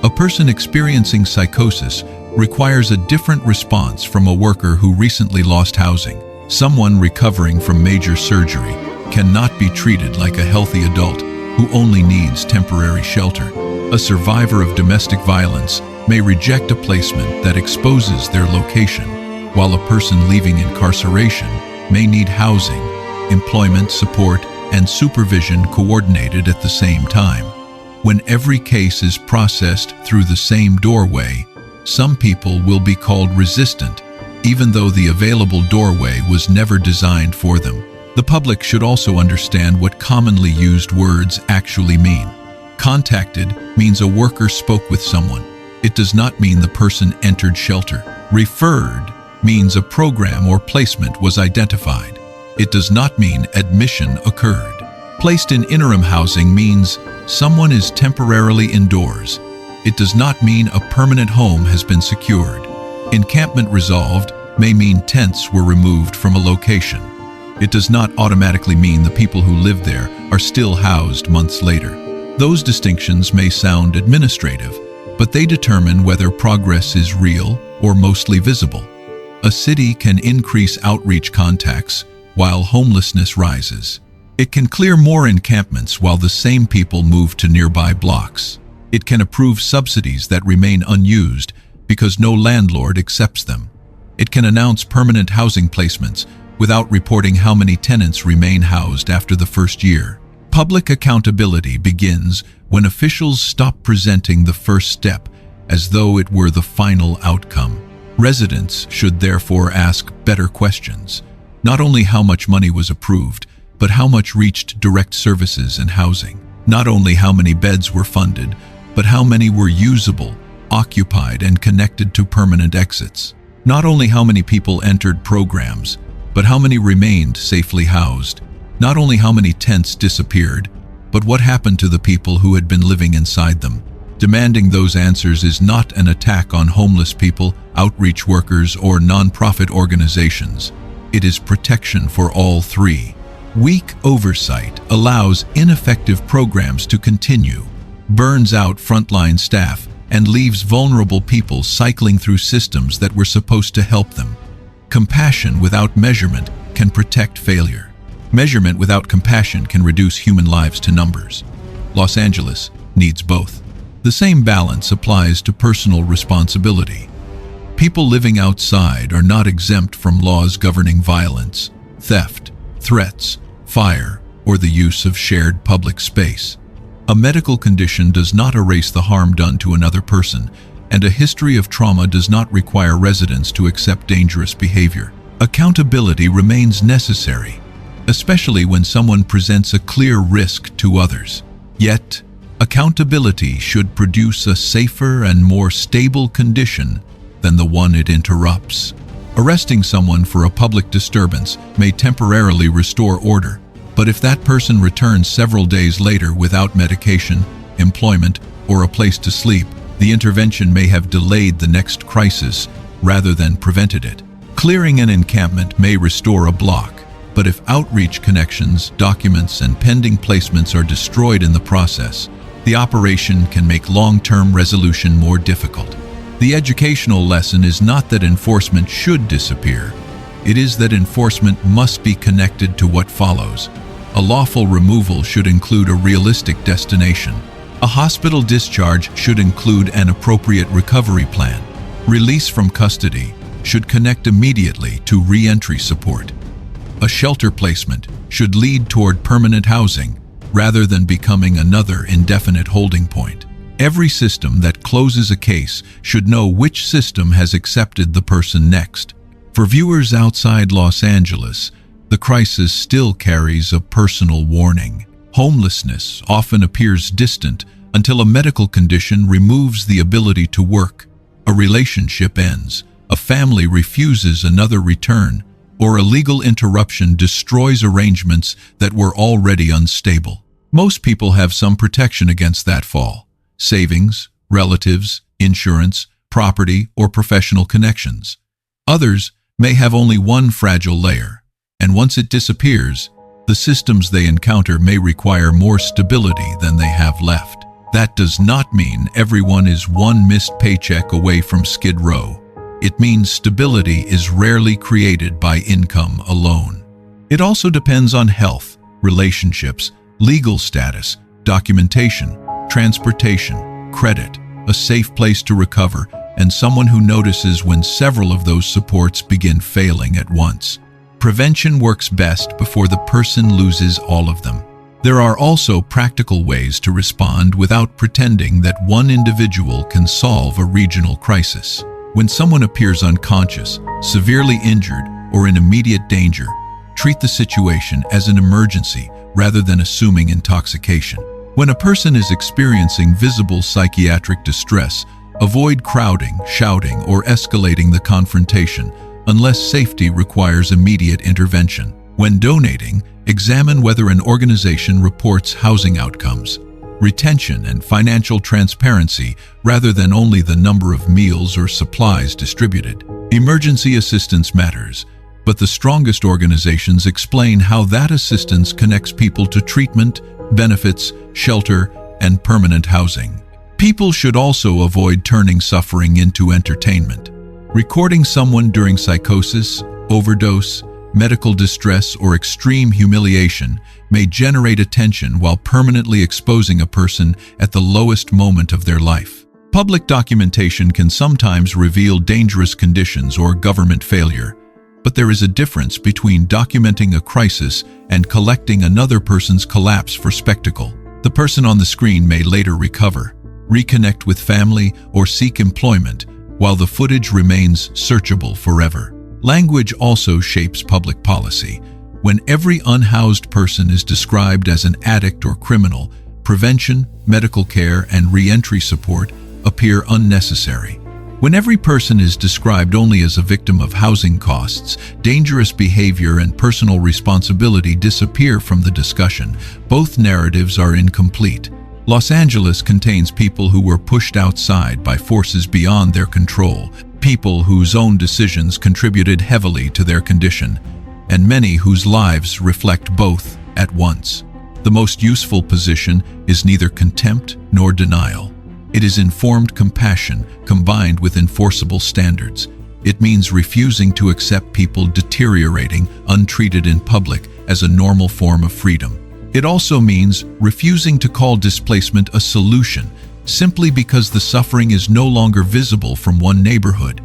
A person experiencing psychosis requires a different response from a worker who recently lost housing. Someone recovering from major surgery cannot be treated like a healthy adult who only needs temporary shelter. A survivor of domestic violence may reject a placement that exposes their location, while a person leaving incarceration may need housing, employment support, and supervision coordinated at the same time. When every case is processed through the same doorway, some people will be called resistant, even though the available doorway was never designed for them. The public should also understand what commonly used words actually mean. Contacted means a worker spoke with someone. It does not mean the person entered shelter. Referred means a program or placement was identified. It does not mean admission occurred. Placed in interim housing means someone is temporarily indoors. It does not mean a permanent home has been secured. Encampment resolved may mean tents were removed from a location. It does not automatically mean the people who live there are still housed months later. Those distinctions may sound administrative, but they determine whether progress is real or mostly visible. A city can increase outreach contacts while homelessness rises. It can clear more encampments while the same people move to nearby blocks. It can approve subsidies that remain unused because no landlord accepts them. It can announce permanent housing placements without reporting how many tenants remain housed after the first year. Public accountability begins when officials stop presenting the first step as though it were the final outcome. Residents should therefore ask better questions. Not only how much money was approved, but how much reached direct services and housing. Not only how many beds were funded, but how many were usable, occupied, and connected to permanent exits. Not only how many people entered programs, but how many remained safely housed. Not only how many tents disappeared, but what happened to the people who had been living inside them. Demanding those answers is not an attack on homeless people, outreach workers, or nonprofit organizations. It is protection for all three. Weak oversight allows ineffective programs to continue, burns out frontline staff, and leaves vulnerable people cycling through systems that were supposed to help them. Compassion without measurement can protect failure. Measurement without compassion can reduce human lives to numbers. Los Angeles needs both. The same balance applies to personal responsibility. People living outside are not exempt from laws governing violence, theft, threats, fire, or the use of shared public space. A medical condition does not erase the harm done to another person, and a history of trauma does not require residents to accept dangerous behavior. Accountability remains necessary, especially when someone presents a clear risk to others. Yet, accountability should produce a safer and more stable condition than the one it interrupts. Arresting someone for a public disturbance may temporarily restore order, but if that person returns several days later without medication, employment, or a place to sleep, the intervention may have delayed the next crisis rather than prevented it. Clearing an encampment may restore a block, but if outreach connections, documents, and pending placements are destroyed in the process, the operation can make long-term resolution more difficult. The educational lesson is not that enforcement should disappear. It is that enforcement must be connected to what follows. A lawful removal should include a realistic destination. A hospital discharge should include an appropriate recovery plan. Release from custody should connect immediately to re-entry support. A shelter placement should lead toward permanent housing rather than becoming another indefinite holding point. Every system that closes a case should know which system has accepted the person next. For viewers outside Los Angeles, the crisis still carries a personal warning. Homelessness often appears distant until a medical condition removes the ability to work, a relationship ends, a family refuses another return, or a legal interruption destroys arrangements that were already unstable. Most people have some protection against that fall: savings, relatives, insurance, property, or professional connections. Others may have only one fragile layer, and once it disappears, the systems they encounter may require more stability than they have left. That does not mean everyone is one missed paycheck away from Skid Row. It means stability is rarely created by income alone. It also depends on health, relationships, legal status, documentation, transportation, credit, a safe place to recover, and someone who notices when several of those supports begin failing at once. Prevention works best before the person loses all of them. There are also practical ways to respond without pretending that one individual can solve a regional crisis. When someone appears unconscious, severely injured, or in immediate danger, treat the situation as an emergency rather than assuming intoxication. When a person is experiencing visible psychiatric distress, avoid crowding, shouting, or escalating the confrontation unless safety requires immediate intervention. When donating, examine whether an organization reports housing outcomes, retention, and financial transparency rather than only the number of meals or supplies distributed. Emergency assistance matters, but the strongest organizations explain how that assistance connects people to treatment, benefits, shelter, and permanent housing. People should also avoid turning suffering into entertainment. Recording someone during psychosis, overdose, medical distress, or extreme humiliation may generate attention while permanently exposing a person at the lowest moment of their life. Public documentation can sometimes reveal dangerous conditions or government failure, but there is a difference between documenting a crisis and collecting another person's collapse for spectacle. The person on the screen may later recover, reconnect with family, or seek employment, while the footage remains searchable forever. Language also shapes public policy. When every unhoused person is described as an addict or criminal, prevention, medical care, and re-entry support appear unnecessary. When every person is described only as a victim of housing costs, dangerous behavior and personal responsibility disappear from the discussion. Both narratives are incomplete. Los Angeles contains people who were pushed outside by forces beyond their control, people whose own decisions contributed heavily to their condition, and many whose lives reflect both at once. The most useful position is neither contempt nor denial. It is informed compassion combined with enforceable standards. It means refusing to accept people deteriorating, untreated in public, as a normal form of freedom. It also means refusing to call displacement a solution simply because the suffering is no longer visible from one neighborhood.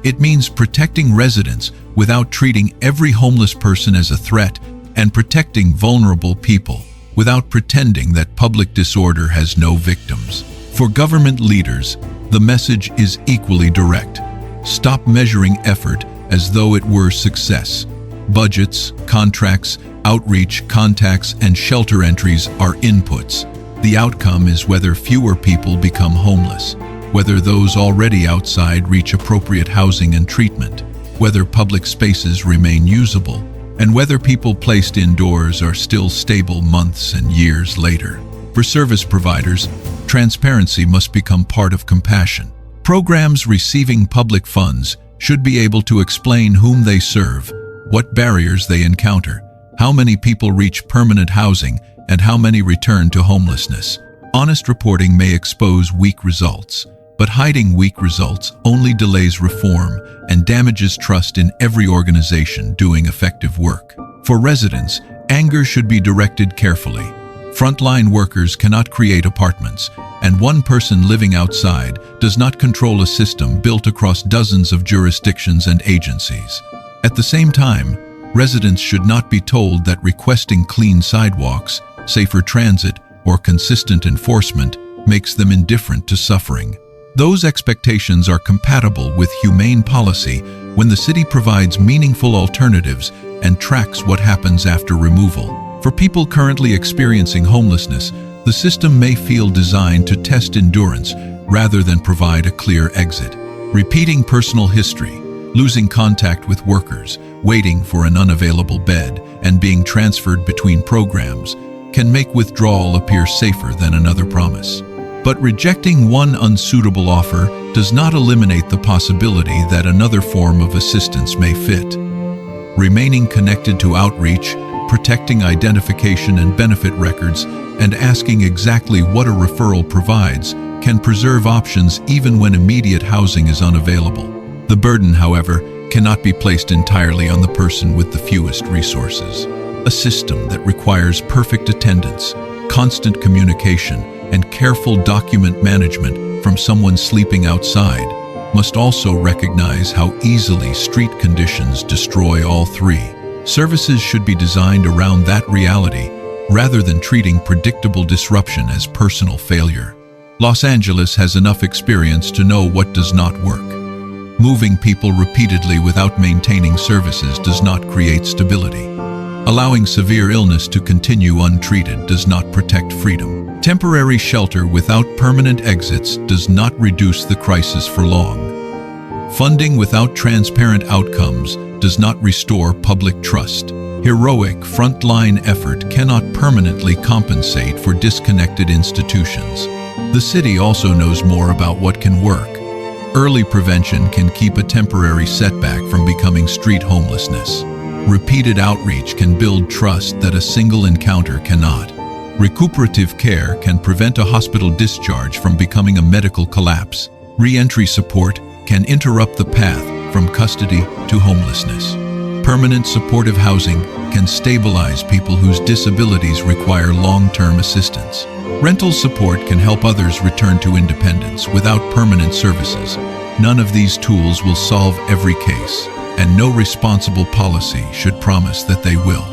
It means protecting residents without treating every homeless person as a threat, and protecting vulnerable people without pretending that public disorder has no victims. For government leaders, the message is equally direct. Stop measuring effort as though it were success. Budgets, contracts, outreach, contacts, and shelter entries are inputs. The outcome is whether fewer people become homeless, whether those already outside reach appropriate housing and treatment, whether public spaces remain usable, and whether people placed indoors are still stable months and years later. For service providers, transparency must become part of compassion. Programs receiving public funds should be able to explain whom they serve, what barriers they encounter, how many people reach permanent housing, and how many return to homelessness. Honest reporting may expose weak results, but hiding weak results only delays reform and damages trust in every organization doing effective work. For residents, anger should be directed carefully. Frontline workers cannot create apartments, and one person living outside does not control a system built across dozens of jurisdictions and agencies. At the same time, residents should not be told that requesting clean sidewalks, safer transit, or consistent enforcement makes them indifferent to suffering. Those expectations are compatible with humane policy when the city provides meaningful alternatives and tracks what happens after removal. For people currently experiencing homelessness, the The system may feel designed to test endurance rather than provide a clear exit. Repeating personal history, losing contact with workers, waiting for an unavailable bed, and being transferred between programs can make withdrawal appear safer than another promise. But rejecting one unsuitable offer does not eliminate the possibility that another form of assistance may fit. Remaining connected to outreach, protecting identification and benefit records, and asking exactly what a referral provides can preserve options even when immediate housing is unavailable. The burden, however, cannot be placed entirely on the person with the fewest resources. A system that requires perfect attendance, constant communication, and careful document management from someone sleeping outside must also recognize how easily street conditions destroy all three. Services should be designed around that reality rather than treating predictable disruption as personal failure. Los Angeles has enough experience to know what does not work. Moving people repeatedly without maintaining services does not create stability. Allowing severe illness to continue untreated does not protect freedom. Temporary shelter without permanent exits does not reduce the crisis for long. Funding without transparent outcomes does not restore public trust. Heroic frontline effort cannot permanently compensate for disconnected institutions. The city also knows more about what can work. Early prevention can keep a temporary setback from becoming street homelessness. Repeated outreach can build trust that a single encounter cannot. Recuperative care can prevent a hospital discharge from becoming a medical collapse. Re-entry support can interrupt the path from custody to homelessness. Permanent supportive housing can stabilize people whose disabilities require long-term assistance. Rental support can help others return to independence without permanent services. None of these tools will solve every case, and no responsible policy should promise that they will.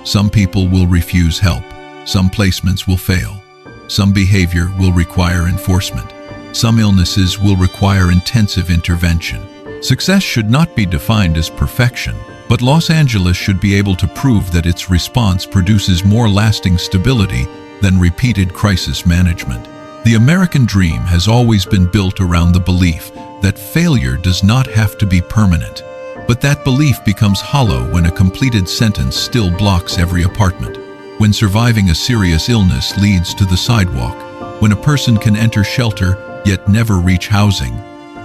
Some people will refuse help. Some placements will fail. Some behavior will require enforcement. Some illnesses will require intensive intervention. Success should not be defined as perfection, but Los Angeles should be able to prove that its response produces more lasting stability than repeated crisis management. The American dream has always been built around the belief that failure does not have to be permanent. But that belief becomes hollow when a completed sentence still blocks every apartment. When surviving a serious illness leads to the sidewalk, when a person can enter shelter yet never reach housing,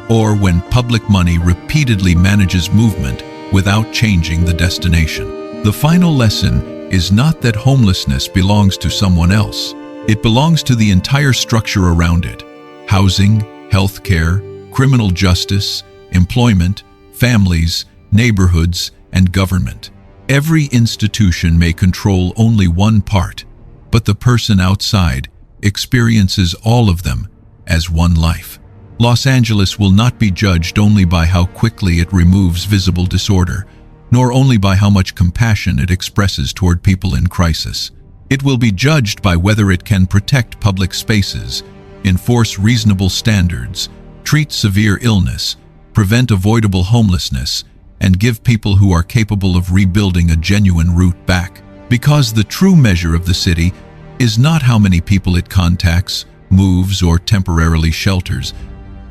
or when public money repeatedly manages movement without changing the destination. The final lesson is not that homelessness belongs to someone else. It belongs to the entire structure around it. Housing, healthcare, criminal justice, employment, families, neighborhoods, and government. Every institution may control only one part, but the person outside experiences all of them as one life. Los Angeles will not be judged only by how quickly it removes visible disorder, nor only by how much compassion it expresses toward people in crisis. It will be judged by whether it can protect public spaces, enforce reasonable standards, treat severe illness, prevent avoidable homelessness, and give people who are capable of rebuilding a genuine route back. Because the true measure of the city is not how many people it contacts, moves, or temporarily shelters.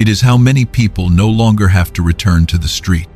It is how many people no longer have to return to the street.